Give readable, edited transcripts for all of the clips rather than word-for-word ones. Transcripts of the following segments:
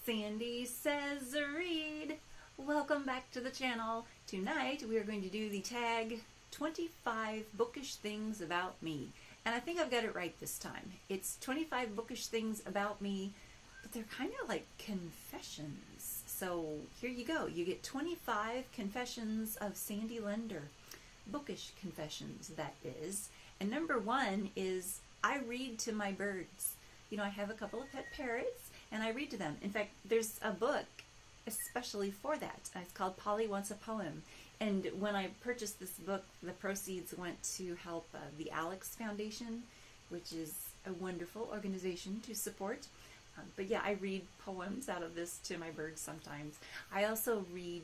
Sandy Says Read. Welcome back to the channel. Tonight we are going to do the tag 25 bookish things about me. And I think I've got it right this time. It's 25 bookish things about me, but they're kind of like confessions. So here you go. You get 25 confessions of Sandy Lender. Bookish confessions, that is. And number one is I read to my birds. You know, I have a couple of pet parrots and I read to them. In fact, there's a book especially for that. It's called Polly Wants a Poem. And when I purchased this book, the proceeds went to help the Alex Foundation, which is a wonderful organization to support. But yeah, I read poems out of this to my birds sometimes. I also read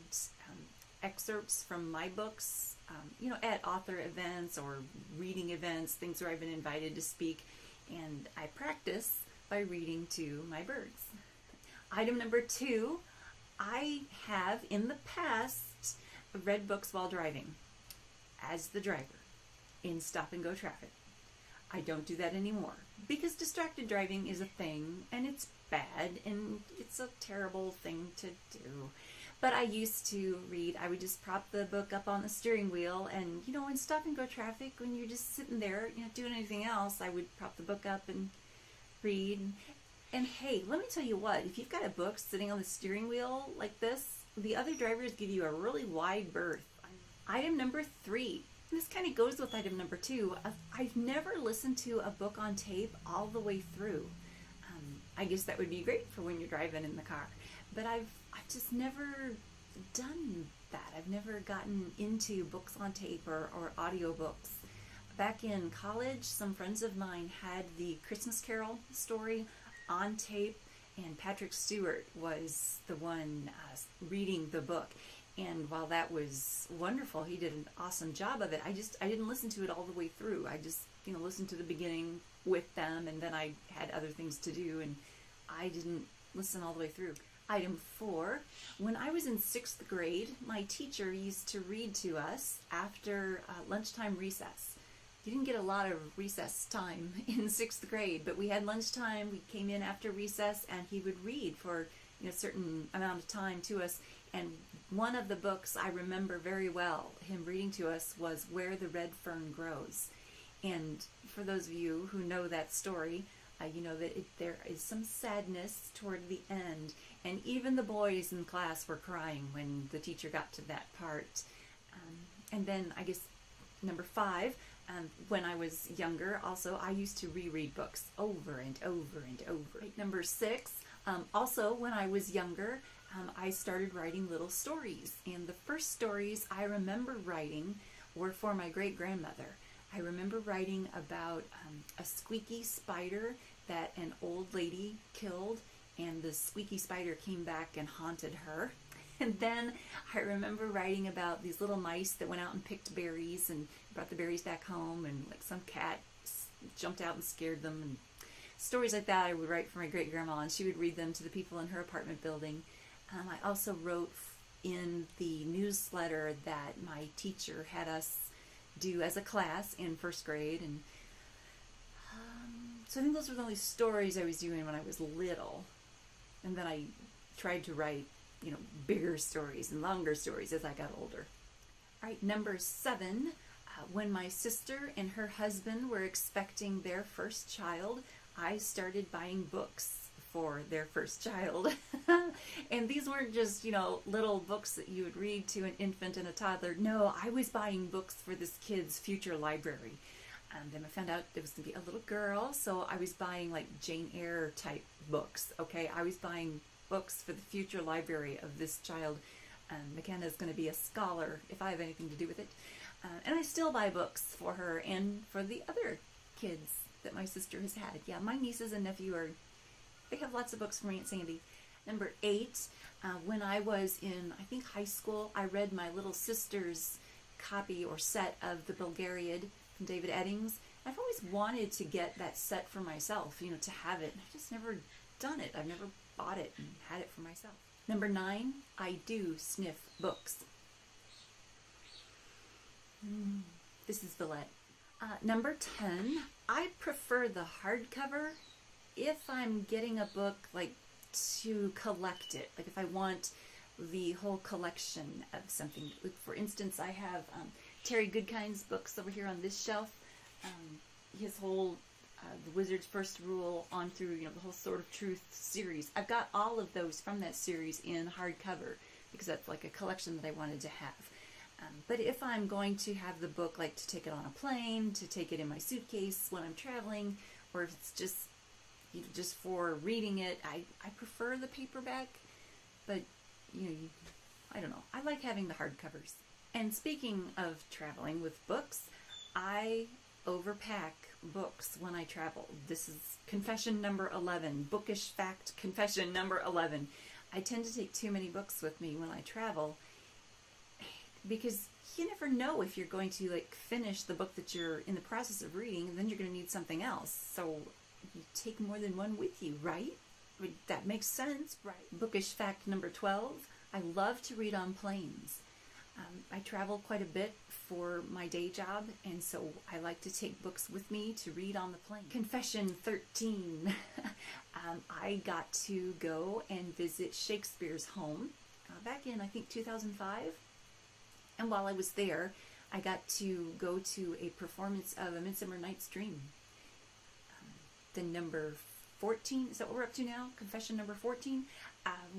excerpts from my books, you know, at author events or reading events, things where I've been invited to speak. And I practice by reading to my birds. Item number two, I have in the past read books while driving as the driver in stop and go traffic. I don't do that anymore because distracted driving is a thing and it's bad and it's a terrible thing to do. But I used to read, I would just prop the book up on the steering wheel and, you know, in stop and go traffic, when you're just sitting there, you're not doing anything else, I would prop the book up and read. And hey, let me tell you what, if you've got a book sitting on the steering wheel like this, the other drivers give you a really wide berth. Item number three, this kind of goes with item number two. I've never listened to a book on tape all the way through. I guess that would be great for when you're driving in the car. But I've just never done that. I've never gotten into books on tape or audiobooks. Back in college, some friends of mine had the Christmas Carol story on tape, and Patrick Stewart was the one reading the book. And while that was wonderful, he did an awesome job of it, I didn't listen to it all the way through. I just, you know, listened to the beginning with them, and then I had other things to do, and I didn't listen all the way through. Item four, when I was in 6th grade, my teacher used to read to us after lunchtime recess. You didn't get a lot of recess time in 6th grade, but we had lunchtime. We came in after recess, and he would read for, you know, a certain amount of time to us. And one of the books I remember very well, him reading to us, was Where the Red Fern Grows. And for those of you who know that story, you know that there is some sadness toward the end. And even the boys in class were crying when the teacher got to that part. And then I guess number five, when I was younger, also, I used to reread books over and over and over. Number six, also when I was younger, I started writing little stories. And the first stories I remember writing were for my great-grandmother. I remember writing about a squeaky spider that an old lady killed, and the squeaky spider came back and haunted her. And then I remember writing about these little mice that went out and picked berries and brought the berries back home, and like some cat jumped out and scared them, and stories like that I would write for my great-grandma, and she would read them to the people in her apartment building. I also wrote in the newsletter that my teacher had us do as a class in 1st grade, and so I think those were the only stories I was doing when I was little. And then I tried to write, you know, bigger stories and longer stories as I got older. All right, number seven, when my sister and her husband were expecting their first child, I started buying books for their first child. And these weren't just, you know, little books that you would read to an infant and a toddler. No, I was buying books for this kid's future library. And then I found out it was going to be a little girl, so I was buying like Jane Eyre type books, okay? I was buying books for the future library of this child. McKenna's going to be a scholar if I have anything to do with it. And I still buy books for her and for the other kids that my sister has had. Yeah, my nieces and nephew they have lots of books for me, Aunt Sandy. Number eight, when I was in, I think, high school, I read my little sister's copy or set of The Bulgariad from David Eddings. I've always wanted to get that set for myself, you know, to have it. I've just never done it. I've never bought it and had it for myself. Number nine, I do sniff books. This is Villette. Number 10, I prefer the hardcover if I'm getting a book like to collect it. Like if I want the whole collection of something. Like for instance, I have Terry Goodkind's books over here on this shelf. His whole The Wizard's First Rule on through, you know, the whole Sword of Truth series. I've got all of those from that series in hardcover because that's like a collection that I wanted to have. But if I'm going to have the book, like to take it on a plane, to take it in my suitcase when I'm traveling, or if it's just, you know, just for reading it, I prefer the paperback. But, you know, I don't know. I like having the hardcovers. And speaking of traveling with books, I overpack books when I travel. This is confession number 11, bookish fact confession number 11. I tend to take too many books with me when I travel because you never know if you're going to like finish the book that you're in the process of reading, and then you're going to need something else. So you take more than one with you, right? I mean, that makes sense, right? Bookish fact number 12, I love to read on planes. I travel quite a bit for my day job, and so I like to take books with me to read on the plane. Confession 13. I got to go and visit Shakespeare's home back in, I think, 2005. And while I was there, I got to go to a performance of A Midsummer Night's Dream. The number 14, is that what we're up to now? Confession number 14.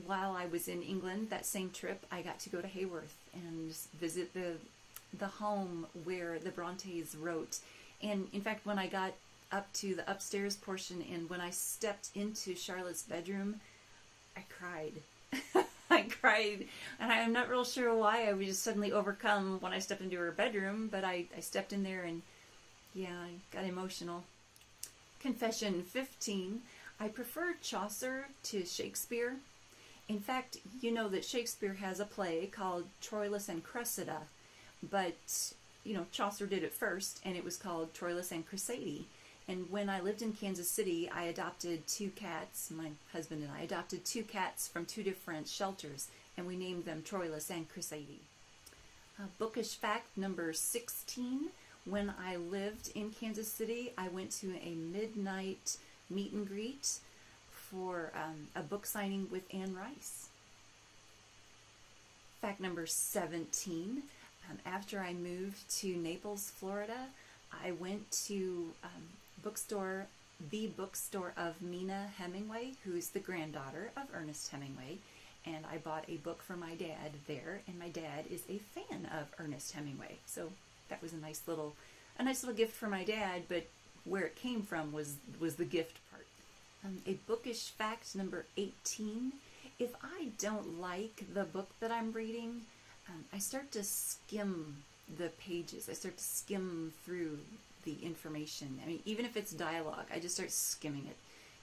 While I was in England, that same trip, I got to go to Haworth and visit the home where the Brontes wrote. And in fact, when I got up to the upstairs portion and when I stepped into Charlotte's bedroom, I cried. I cried, and I'm not real sure why. I was just suddenly overcome when I stepped into her bedroom, but I stepped in there and yeah, I got emotional. Confession 15. I prefer Chaucer to Shakespeare. In fact, you know that Shakespeare has a play called Troilus and Cressida, but, you know, Chaucer did it first, and it was called Troilus and Cressida. And when I lived in Kansas City, I adopted 2 cats. My husband and I adopted 2 cats from 2 different shelters, and we named them Troilus and Cressida. Bookish fact number 16. When I lived in Kansas City, I went to a midnight meet and greet for a book signing with Anne Rice. Fact number 17. After I moved to Naples, Florida, I went to the bookstore of Mina Hemingway, who is the granddaughter of Ernest Hemingway, and I bought a book for my dad there, and my dad is a fan of Ernest Hemingway. So that was a nice little gift for my dad, but where it came from was the gift part. A bookish fact number 18. If I don't like the book that I'm reading, I start to skim the pages. I start to skim through the information. I mean, even if it's dialogue, I just start skimming it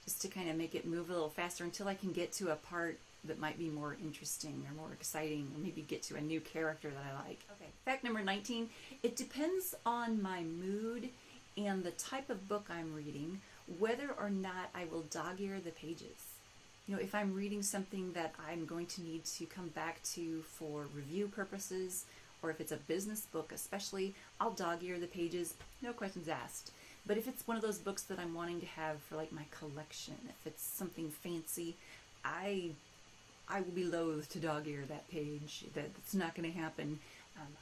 just to kind of make it move a little faster until I can get to a part that might be more interesting or more exciting, or maybe get to a new character that I like. Okay, fact number 19. It depends on my mood and the type of book I'm reading, whether or not I will dog-ear the pages. You know, if I'm reading something that I'm going to need to come back to for review purposes, or if it's a business book especially, I'll dog-ear the pages, no questions asked. But if it's one of those books that I'm wanting to have for like my collection, if it's something fancy, I will be loath to dog-ear that page. That's not going to happen.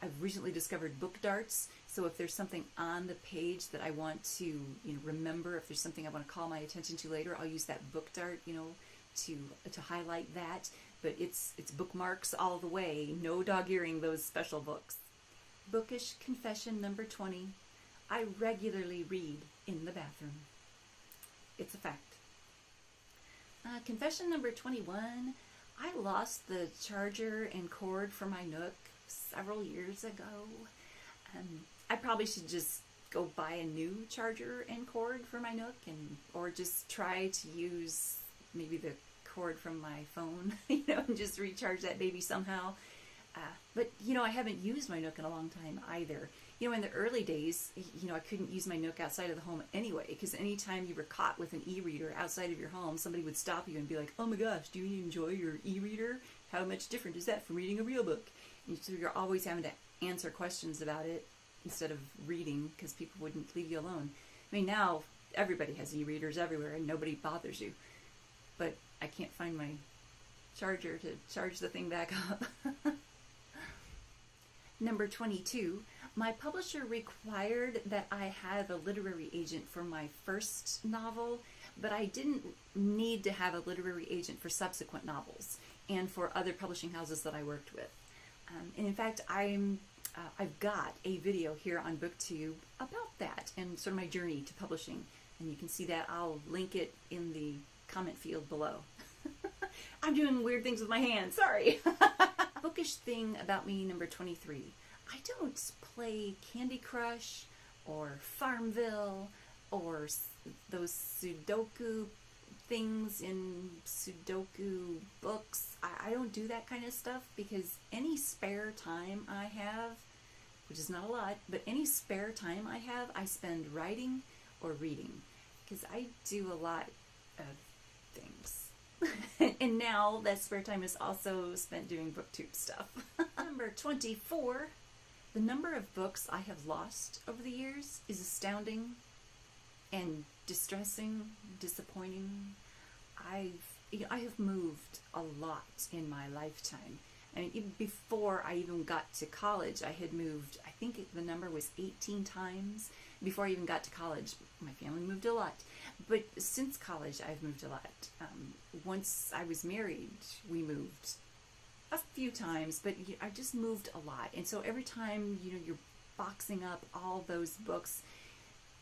I've recently discovered book darts, so if there's something on the page that I want to, remember, if there's something I want to call my attention to later, I'll use that book dart, to highlight that. But it's bookmarks all the way. No dog-earing those special books. Bookish confession number 20. I regularly read in the bathroom. It's a fact. Confession number 21. I lost the charger and cord for my Nook several years ago. I probably should just go buy a new charger and cord for my Nook, or just try to use maybe the cord from my phone, and just recharge that baby somehow. But I haven't used my Nook in a long time either. In the early days, I couldn't use my Nook outside of the home anyway, because anytime you were caught with an e-reader outside of your home, somebody would stop you and be like, "Oh my gosh, do you enjoy your e-reader? How much different is that from reading a real book?" And so you're always having to answer questions about it instead of reading, because people wouldn't leave you alone. I mean, now everybody has e-readers everywhere and nobody bothers you. But I can't find my charger to charge the thing back up. Number 22, my publisher required that I have a literary agent for my first novel, but I didn't need to have a literary agent for subsequent novels and for other publishing houses that I worked with. And in fact, I've got a video here on BookTube about that and sort of my journey to publishing. And you can see that. I'll link it in the comment field below. I'm doing weird things with my hands, sorry. Bookish thing about me, number 23. I don't play Candy Crush or Farmville or those Sudoku things in Sudoku books. I don't do that kind of stuff because any spare time I have, which is not a lot, but any spare time I have, I spend writing or reading because I do a lot of things. And now that spare time is also spent doing BookTube stuff. Number 24, the number of books I have lost over the years is astounding and distressing, disappointing. I have moved a lot in my lifetime. I mean, even before I even got to college, I had moved, I think the number was 18 times. Before I even got to college, my family moved a lot. But since college, I've moved a lot. Once I was married, we moved a few times, but I just moved a lot. And so every time, you're boxing up all those books,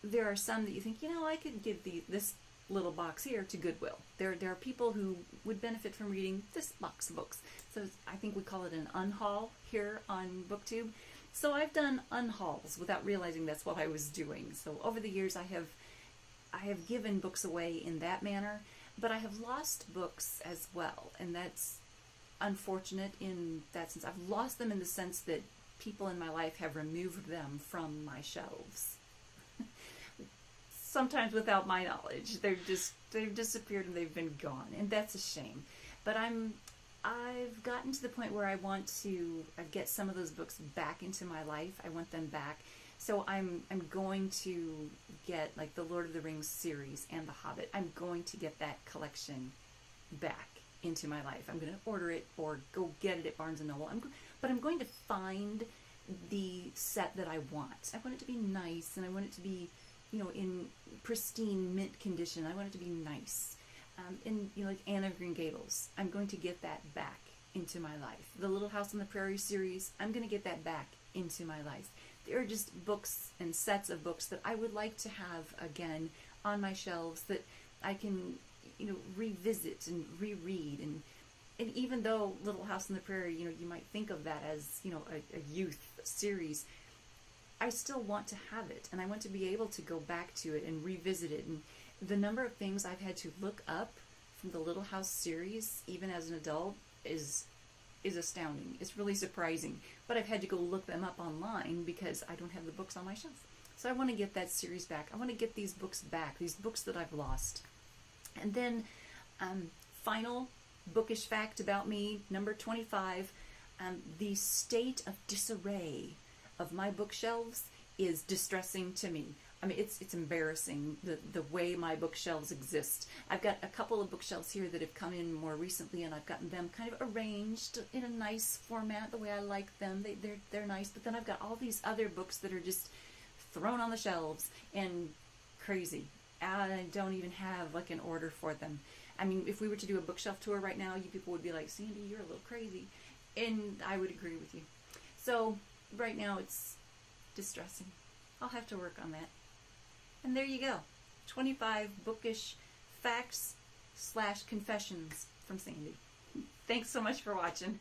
there are some that you think, I could give this little box here to Goodwill. There are people who would benefit from reading this box of books. So I think we call it an unhaul here on BookTube. So I've done unhauls without realizing that's what I was doing. So over the years I have given books away in that manner, but I have lost books as well, and that's unfortunate in that sense. I've lost them in the sense that people in my life have removed them from my shelves. Sometimes without my knowledge. They've disappeared and they've been gone, and that's a shame. But I've gotten to the point where I want to get some of those books back into my life. I want them back. So I'm going to get like the Lord of the Rings series and The Hobbit. I'm going to get that collection back into my life. I'm going to order it or go get it at Barnes & Noble. But I'm going to find the set that I want. I want it to be nice, and I want it to be, in pristine mint condition. I want it to be nice. And like Anne of Green Gables, I'm going to get that back into my life. The Little House on the Prairie series, I'm going to get that back into my life. There are just books and sets of books that I would like to have again on my shelves that I can, revisit and reread. And even though Little House on the Prairie, you might think of that as, a youth series, I still want to have it, and I want to be able to go back to it and revisit it. And the number of things I've had to look up from the Little House series, even as an adult, is astounding. It's really surprising. But I've had to go look them up online because I don't have the books on my shelf. So I want to get that series back. I want to get these books back, these books that I've lost. And then, final bookish fact about me, number 25, the state of disarray of my bookshelves is distressing to me. I mean, it's embarrassing, the way my bookshelves exist. I've got a couple of bookshelves here that have come in more recently, and I've gotten them kind of arranged in a nice format, the way I like them. They're nice, but then I've got all these other books that are just thrown on the shelves and crazy. I don't even have like an order for them. I mean, if we were to do a bookshelf tour right now, you people would be like, Sandy, you're a little crazy. And I would agree with you. So right now it's distressing. I'll have to work on that. And there you go. 25 bookish facts / confessions from Sandy. Thanks so much for watching.